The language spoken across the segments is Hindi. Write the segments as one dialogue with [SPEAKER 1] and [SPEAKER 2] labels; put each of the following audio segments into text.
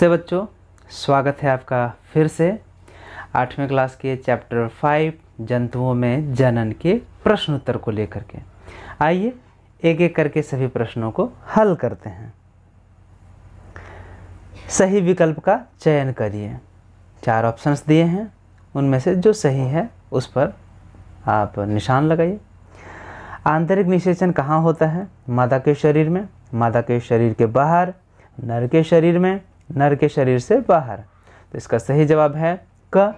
[SPEAKER 1] नमस्ते बच्चों, स्वागत है आपका फिर से 8वीं क्लास के चैप्टर 5 जंतुओं में जनन के प्रश्न उत्तर को लेकर के। आइए एक एक करके सभी प्रश्नों को हल करते हैं। सही विकल्प का चयन करिए। 4 ऑप्शंस दिए हैं, उनमें से जो सही है उस पर आप निशान लगाइए। आंतरिक निषेचन कहाँ होता है? मादा के शरीर में, मादा के शरीर के बाहर, नर के शरीर में, नर के शरीर से बाहर। तो इसका सही जवाब है क,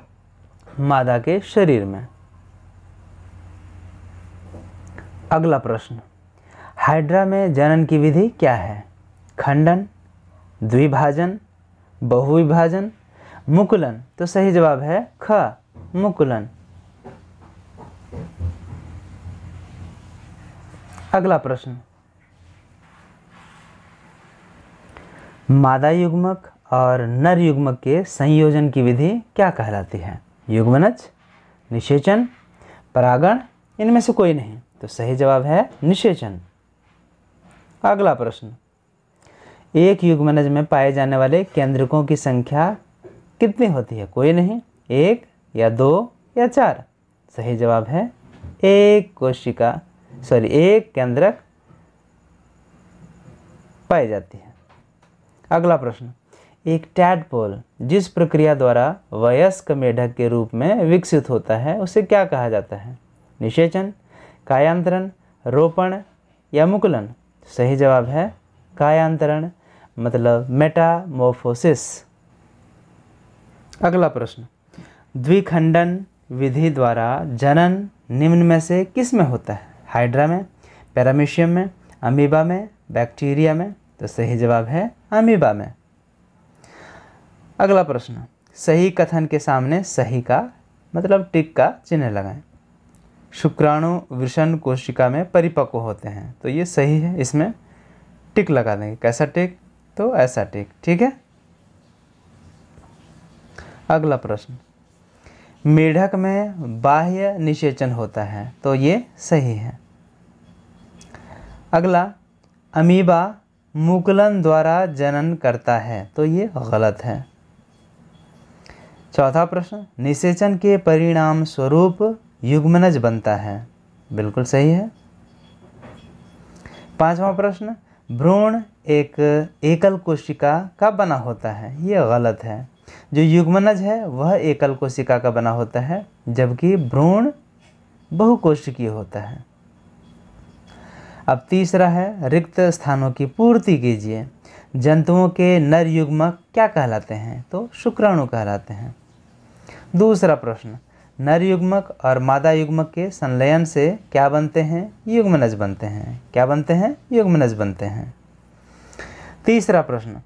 [SPEAKER 1] मादा के शरीर में। अगला प्रश्न, हाइड्रा में जनन की विधि क्या है? खंडन, द्विभाजन, बहुविभाजन, मुकुलन। तो सही जवाब है ख, मुकुलन। अगला प्रश्न, मादा युग्मक और नर युग्मक के संयोजन की विधि क्या कहलाती है? युग्मनज, निषेचन, परागण, इनमें से कोई नहीं। तो सही जवाब है निषेचन। अगला प्रश्न, एक युग्मनज में पाए जाने वाले केंद्रकों की संख्या कितनी होती है? कोई नहीं, 1 या 2 या 4। सही जवाब है एक केंद्रक पाई जाती है। अगला प्रश्न, एक टैडपोल जिस प्रक्रिया द्वारा वयस्क मेढक के रूप में विकसित होता है उसे क्या कहा जाता है? निषेचन, कायांतरण, रोपण या मुकुलन। सही जवाब है कायांतरण, मतलब मेटामॉर्फोसिस। अगला प्रश्न, द्विखंडन विधि द्वारा जनन निम्न में से किस में होता है? हाइड्रा में, पैरामीशियम में, अमीबा में, बैक्टीरिया में। तो सही जवाब है अमीबा में। अगला प्रश्न, सही कथन के सामने सही का मतलब टिक का चिन्ह लगाएं। शुक्राणु वृषण कोशिका में परिपक्व होते हैं। तो ये सही है, इसमें टिक लगा देंगे। कैसा टिक? तो ऐसा टिक, ठीक है। अगला प्रश्न, मेढक में बाह्य निषेचन होता है। तो ये सही है। अगला, अमीबा मुकुलन द्वारा जनन करता है। तो ये गलत है। चौथा प्रश्न, निषेचन के परिणाम स्वरूप युग्मनज बनता है। बिल्कुल सही है। पांचवा प्रश्न, भ्रूण एक एकल कोशिका का बना होता है। ये गलत है। जो युग्मनज है वह एकल कोशिका का बना होता है, जबकि भ्रूण बहुकोशिकीय होता है। अब तीसरा है, रिक्त स्थानों की पूर्ति कीजिए। जंतुओं के नर युग्मक क्या कहलाते हैं? तो शुक्राणु कहलाते हैं। दूसरा प्रश्न, नर युग्मक और मादा युग्मक के संलयन से क्या बनते हैं? युग्मनज बनते हैं। क्या बनते हैं? युग्मनज बनते हैं। तीसरा प्रश्न,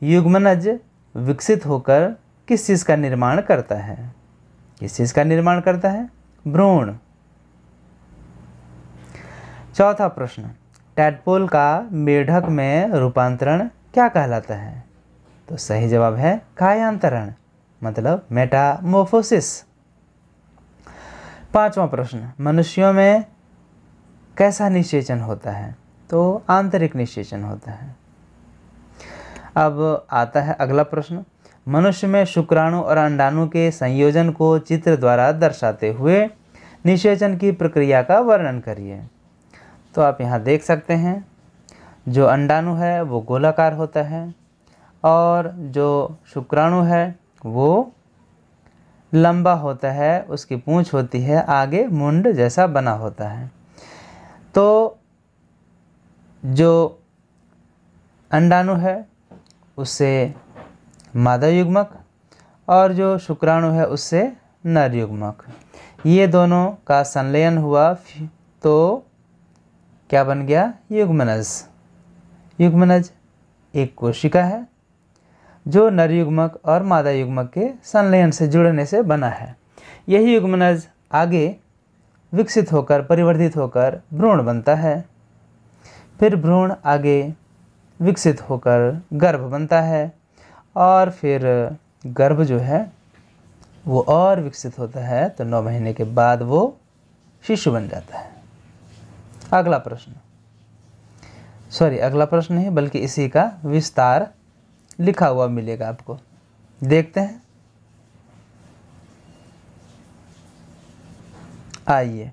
[SPEAKER 1] युग्मनज विकसित होकर किस चीज़ का निर्माण करता है? किस चीज़ का निर्माण करता है? भ्रूण। चौथा प्रश्न, टैडपोल का मेढक में रूपांतरण क्या कहलाता है? तो सही जवाब है कायांतरण, मतलब मेटामॉर्फोसिस। पांचवा प्रश्न, मनुष्यों में कैसा निषेचन होता है? तो आंतरिक निषेचन होता है। अब आता है अगला प्रश्न, मनुष्य में शुक्राणु और अंडाणु के संयोजन को चित्र द्वारा दर्शाते हुए निषेचन की प्रक्रिया का वर्णन करिए। तो आप यहाँ देख सकते हैं, जो अंडाणु है वो गोलाकार होता है और जो शुक्राणु है वो लंबा होता है, उसकी पूंछ होती है आगे मुंड जैसा बना होता है। तो जो अंडाणु है उससे मादा युग्मक और जो शुक्राणु है उससे नर युग्मक, ये दोनों का संलयन हुआ तो क्या बन गया? युग्मनज। युग्मनज एक कोशिका है जो नर युग्मक और मादा युग्मक के संलयन से जुड़ने से बना है। यही युग्मनज आगे विकसित होकर परिवर्धित होकर भ्रूण बनता है। फिर भ्रूण आगे विकसित होकर गर्भ बनता है और फिर गर्भ जो है वो और विकसित होता है, तो 9 महीने के बाद वो शिशु बन जाता है। अगला प्रश्न नहीं बल्कि इसी का विस्तार लिखा हुआ मिलेगा आपको। देखते हैं। आइए,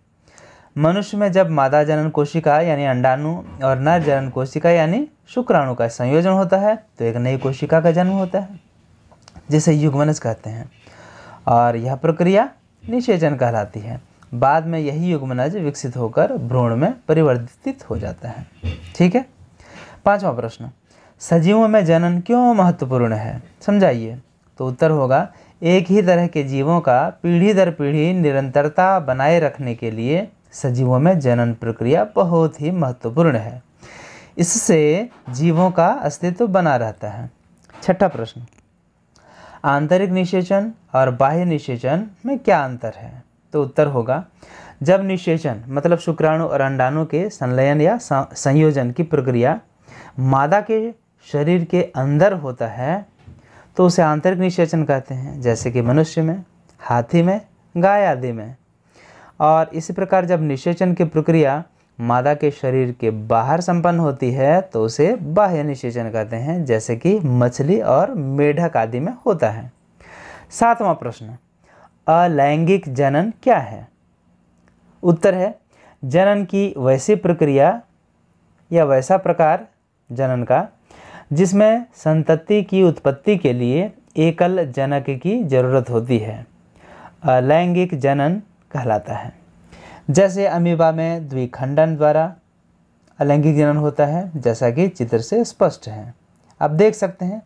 [SPEAKER 1] मनुष्य में जब मादा जनन कोशिका यानी अंडाणु और नर जनन कोशिका यानी शुक्राणु का संयोजन होता है तो एक नई कोशिका का जन्म होता है जिसे युग्मनज कहते हैं, और यह प्रक्रिया निषेचन कहलाती है। बाद में यही युग्मनज विकसित होकर भ्रूण में परिवर्तित हो जाता है। ठीक है। 5वां प्रश्न, सजीवों में जनन क्यों महत्वपूर्ण है, समझाइए। तो उत्तर होगा, एक ही तरह के जीवों का पीढ़ी दर पीढ़ी निरंतरता बनाए रखने के लिए सजीवों में जनन प्रक्रिया बहुत ही महत्वपूर्ण है। इससे जीवों का अस्तित्व बना रहता है। 6ठा प्रश्न, आंतरिक निषेचन और बाह्य निषेचन में क्या अंतर है। तो उत्तर होगा, जब निषेचन मतलब शुक्राणु और अंडाणु के संलयन या संयोजन की प्रक्रिया मादा के शरीर के अंदर होता है तो उसे आंतरिक निषेचन कहते हैं, जैसे कि मनुष्य में, हाथी में, गाय आदि में। और इसी प्रकार जब निषेचन की प्रक्रिया मादा के शरीर के बाहर संपन्न होती है तो उसे बाह्य निषेचन कहते हैं, जैसे कि मछली और मेढक आदि में होता है। 7वां प्रश्न, अलैंगिक जनन क्या है। उत्तर है, जनन की वैसी प्रक्रिया या वैसा प्रकार जनन का जिसमें संतति की उत्पत्ति के लिए एकल जनक की जरूरत होती है, अलैंगिक जनन कहलाता है। जैसे अमीबा में द्विखंडन द्वारा अलैंगिक जनन होता है, जैसा कि चित्र से स्पष्ट है। आप देख सकते हैं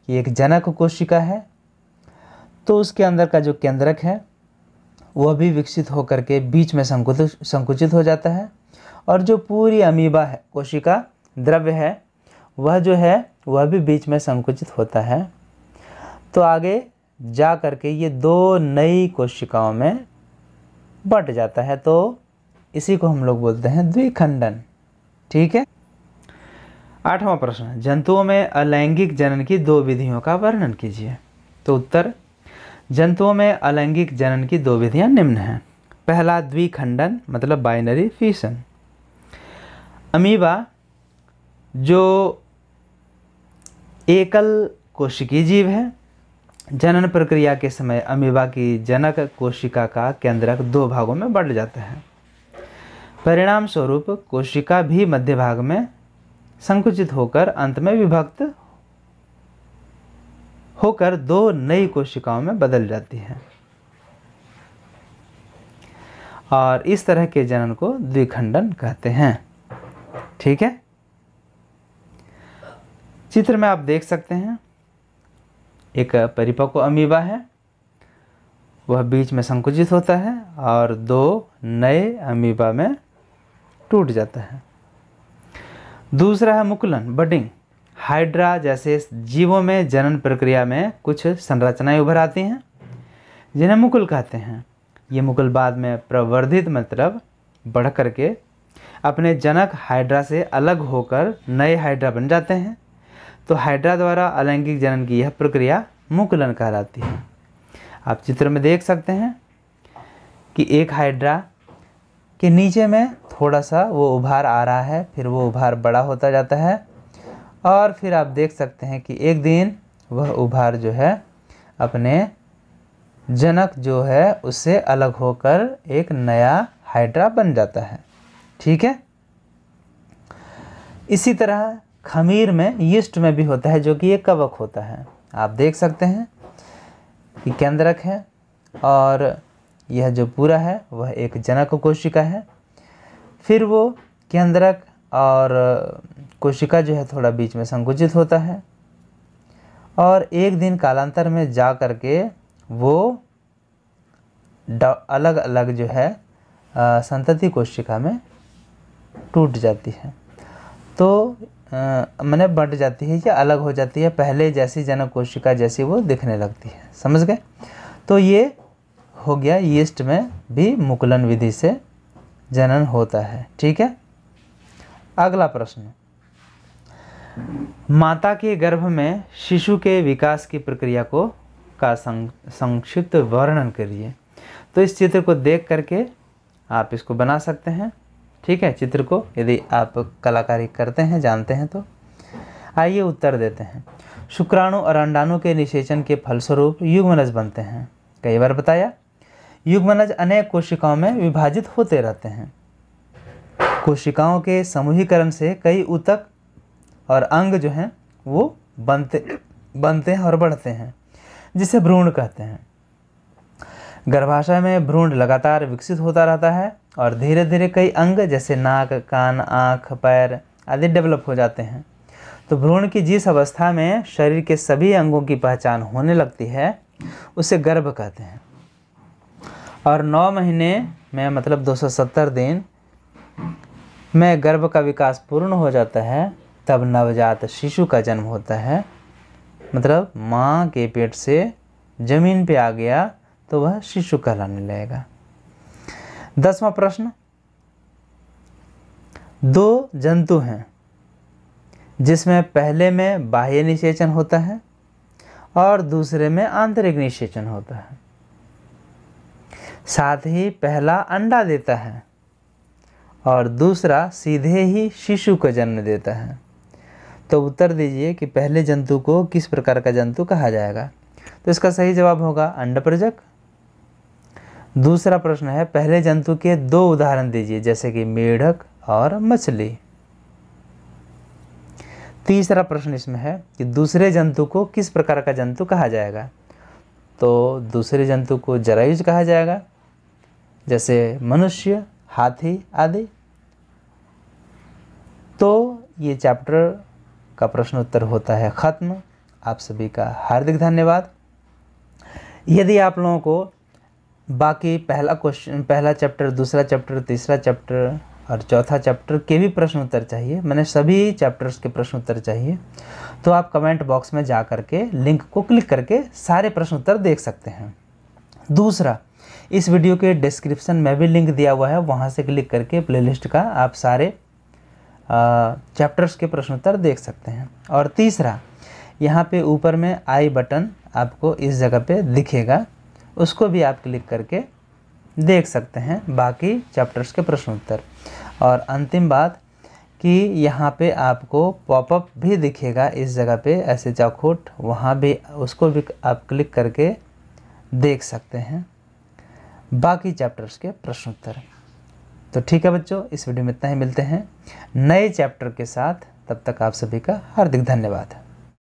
[SPEAKER 1] कि एक जनक कोशिका है तो उसके अंदर का जो केंद्रक है वह भी विकसित होकर के बीच में संकुचित हो जाता है, और जो पूरी अमीबा है कोशिका द्रव्य है वह जो है वह भी बीच में संकुचित होता है। तो आगे जा करके ये दो नई कोशिकाओं में बंट जाता है, तो इसी को हम लोग बोलते हैं द्विखंडन। ठीक है। 8वां प्रश्न, जंतुओं में अलैंगिक जनन की दो विधियों का वर्णन कीजिए। तो उत्तर, जंतुओं में अलैंगिक जनन की दो विधियां निम्न हैं। पहला द्विखंडन मतलब बाइनरी फिशन। अमीबा जो एकल कोशिकीय जीव है, जनन प्रक्रिया के समय अमीबा की जनक कोशिका का केंद्रक दो भागों में बढ़ जाता है। परिणाम स्वरूप कोशिका भी मध्य भाग में संकुचित होकर अंत में विभक्त होकर दो नई कोशिकाओं में बदल जाती है, और इस तरह के जनन को द्विखंडन कहते हैं। ठीक है। चित्र में आप देख सकते हैं एक परिपक्व अमीबा है, वह बीच में संकुचित होता है और दो नए अमीबा में टूट जाता है। दूसरा है मुकुलन बडिंग। हाइड्रा जैसे जीवों में जनन प्रक्रिया में कुछ संरचनाएं उभर आती हैं जिन्हें मुकुल कहते हैं। ये मुकुल बाद में प्रवर्धित मतलब बढ़ करके अपने जनक हाइड्रा से अलग होकर नए हाइड्रा बन जाते हैं। तो हाइड्रा द्वारा अलैंगिक जनन की यह प्रक्रिया मुकुलन कहलाती है। आप चित्र में देख सकते हैं कि एक हाइड्रा के नीचे में थोड़ा सा वो उभार आ रहा है, फिर वो उभार बड़ा होता जाता है, और फिर आप देख सकते हैं कि एक दिन वह उभार जो है अपने जनक जो है उससे अलग होकर एक नया हाइड्रा बन जाता है। ठीक है। इसी तरह खमीर में यीस्ट में भी होता है, जो कि एक कवक होता है। आप देख सकते हैं कि केंद्रक है और यह जो पूरा है वह एक जनक कोशिका है। फिर वो केंद्रक और कोशिका जो है थोड़ा बीच में संकुचित होता है, और एक दिन कालांतर में जा करके वो अलग अलग जो है संतति कोशिका में टूट जाती है। तो मैंने बढ़ जाती है या अलग हो जाती है, पहले जैसी जनक कोशिका जैसी वो दिखने लगती है। समझ गए। तो ये हो गया, यीस्ट में भी मुकुलन विधि से जनन होता है। ठीक है। अगला प्रश्न, माता के गर्भ में शिशु के विकास की प्रक्रिया को का संक्षिप्त वर्णन करिए। तो इस चित्र को देख करके आप इसको बना सकते हैं। ठीक है। चित्र को यदि आप कलाकारी करते हैं, जानते हैं तो आइए उत्तर देते हैं। शुक्राणु और अंडाणु के निषेचन के फलस्वरूप युग्मनज बनते हैं। कई बार बताया, युग्मनज अनेक कोशिकाओं में विभाजित होते रहते हैं। कोशिकाओं के समूहीकरण से कई ऊतक और अंग जो हैं वो बनते हैं और बढ़ते हैं, जिसे भ्रूण कहते हैं। गर्भाशय में भ्रूण लगातार विकसित होता रहता है और धीरे धीरे कई अंग जैसे नाक, कान, आँख, पैर आदि डेवलप हो जाते हैं। तो भ्रूण की जिस अवस्था में शरीर के सभी अंगों की पहचान होने लगती है उसे गर्भ कहते हैं। और 9 महीने में मतलब 270 दिन में गर्भ का विकास पूर्ण हो जाता है, तब नवजात शिशु का जन्म होता है। मतलब माँ के पेट से जमीन पे आ गया तो वह शिशु कहलाने लगेगा। 10वां प्रश्न, 2 जंतु हैं जिसमें पहले में बाह्य निषेचन होता है और दूसरे में आंतरिक निषेचन होता है। साथ ही पहला अंडा देता है और दूसरा सीधे ही शिशु को जन्म देता है। तो उत्तर दीजिए कि पहले जंतु को किस प्रकार का जंतु कहा जाएगा। तो इसका सही जवाब होगा अंडप्रजक। दूसरा प्रश्न है, पहले जंतु के 2 उदाहरण दीजिए, जैसे कि मेढक और मछली। तीसरा प्रश्न इसमें है कि दूसरे जंतु को किस प्रकार का जंतु कहा जाएगा। तो दूसरे जंतु को जरायुज कहा जाएगा, जैसे मनुष्य, हाथी आदि। तो ये चैप्टर का प्रश्न उत्तर होता है खत्म। आप सभी का हार्दिक धन्यवाद। यदि आप लोगों को बाकी पहला चैप्टर, दूसरा चैप्टर, तीसरा चैप्टर और चौथा चैप्टर के भी प्रश्न उत्तर चाहिए, मैंने सभी चैप्टर्स के प्रश्न उत्तर चाहिए, तो आप कमेंट बॉक्स में जा करके लिंक को क्लिक करके सारे प्रश्न उत्तर देख सकते हैं। दूसरा, इस वीडियो के डिस्क्रिप्शन में भी लिंक दिया हुआ है, वहाँ से क्लिक करके प्लेलिस्ट का आप सारे चैप्टर्स के प्रश्न उत्तर देख सकते हैं। और तीसरा, यहाँ पे ऊपर में आई बटन आपको इस जगह पे दिखेगा, उसको भी आप क्लिक करके देख सकते हैं बाकी चैप्टर्स के प्रश्न उत्तर। और अंतिम बात कि यहाँ पे आपको पॉपअप भी दिखेगा इस जगह पे, ऐसे चौखुट, वहाँ भी उसको भी आप क्लिक करके देख सकते हैं बाकी चैप्टर्स के प्रश्न उत्तर। तो ठीक है बच्चों, इस वीडियो में इतना ही। मिलते हैं नए चैप्टर के साथ, तब तक आप सभी का हार्दिक धन्यवाद।